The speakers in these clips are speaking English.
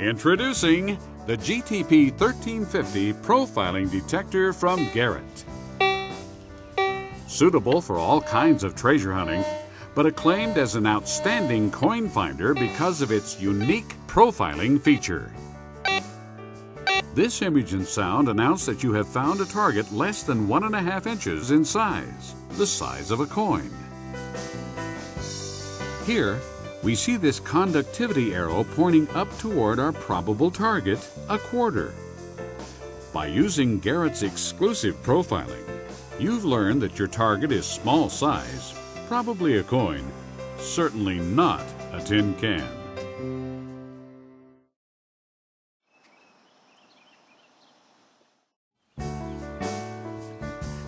Introducing the GTP1350 profiling detector from Garrett. Suitable for all kinds of treasure hunting, but acclaimed as an outstanding coin finder because of its unique profiling feature. This image and sound announce that you have found a target less than 1.5 inches in size, the size of a coin. Here, we see this conductivity arrow pointing up toward our probable target, a quarter. By using Garrett's exclusive profiling, you've learned that your target is small size, probably a coin, certainly not a tin can.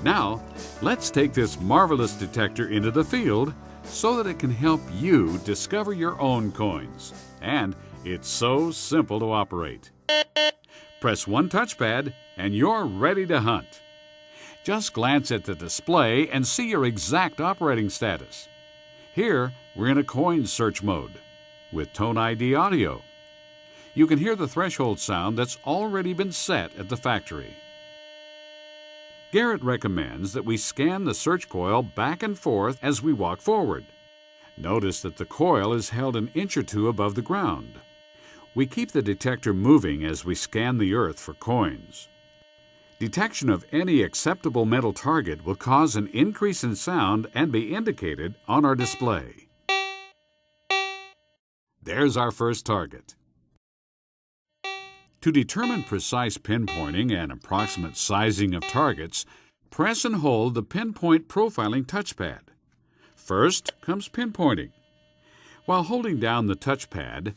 Now, let's take this marvelous detector into the field so that it can help you discover your own coins. And it's so simple to operate. Press one touchpad and you're ready to hunt. Just glance at the display and see your exact operating status. Here, we're in a coin search mode with Tone ID audio. You can hear the threshold sound that's already been set at the factory. Garrett recommends that we scan the search coil back and forth as we walk forward. Notice that the coil is held an inch or two above the ground. We keep the detector moving as we scan the earth for coins. Detection of any acceptable metal target will cause an increase in sound and be indicated on our display. There's our first target. To determine precise pinpointing and approximate sizing of targets, press and hold the pinpoint profiling touchpad. First comes pinpointing. While holding down the touchpad,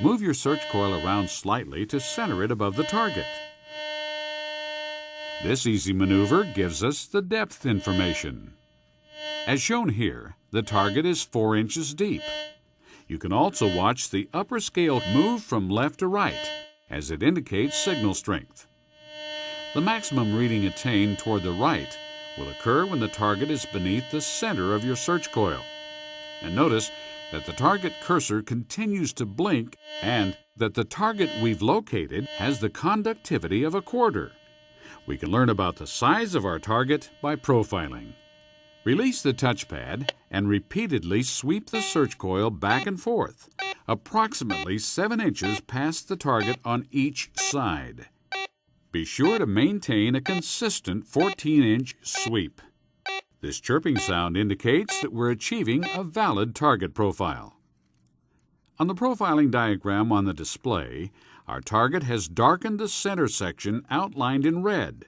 move your search coil around slightly to center it above the target. This easy maneuver gives us the depth information. As shown here, the target is 4 inches deep. You can also watch the upper scale move from left to right, as it indicates signal strength. The maximum reading attained toward the right will occur when the target is beneath the center of your search coil. And notice that the target cursor continues to blink and that the target we've located has the conductivity of a quarter. We can learn about the size of our target by profiling. Release the touchpad and repeatedly sweep the search coil back and forth, approximately 7 inches past the target on each side. Be sure to maintain a consistent 14-inch sweep. This chirping sound indicates that we're achieving a valid target profile. On the profiling diagram on the display, our target has darkened the center section outlined in red,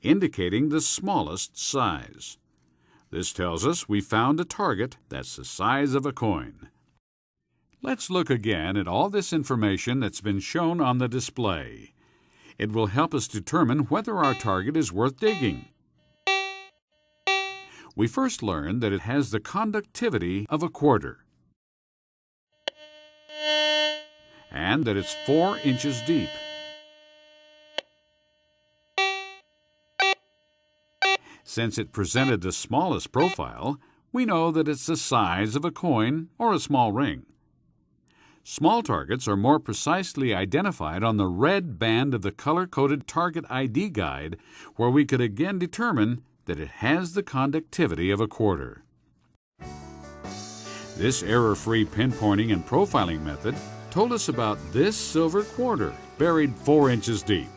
indicating the smallest size. This tells us we found a target that's the size of a coin. Let's look again at all this information that's been shown on the display. It will help us determine whether our target is worth digging. We first learned that it has the conductivity of a quarter and that it's 4 inches deep. Since it presented the smallest profile, we know that it's the size of a coin or a small ring. Small targets are more precisely identified on the red band of the color-coded Target ID guide, where we could again determine that it has the conductivity of a quarter. This error-free pinpointing and profiling method told us about this silver quarter buried 4 inches deep.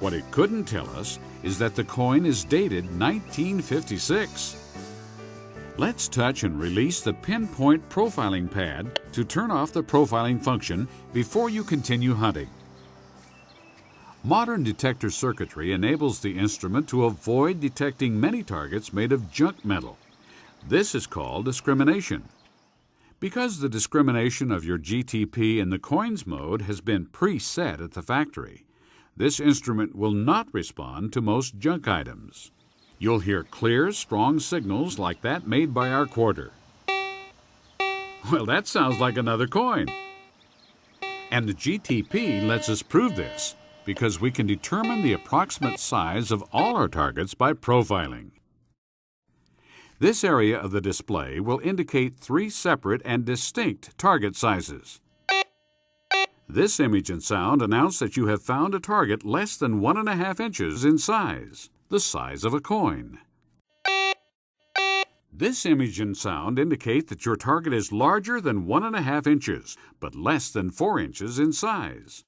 What it couldn't tell us is that the coin is dated 1956. Let's touch and release the pinpoint profiling pad to turn off the profiling function before you continue hunting. Modern detector circuitry enables the instrument to avoid detecting many targets made of junk metal. This is called discrimination. Because the discrimination of your GTP in the coins mode has been preset at the factory, this instrument will not respond to most junk items. You'll hear clear, strong signals like that made by our quarter. Well, that sounds like another coin. And the GTP lets us prove this because we can determine the approximate size of all our targets by profiling. This area of the display will indicate 3 separate and distinct target sizes. This image and sound announce that you have found a target less than 1.5 inches in size, the size of a coin. This image and sound indicate that your target is larger than 1.5 inches, but less than 4 inches in size.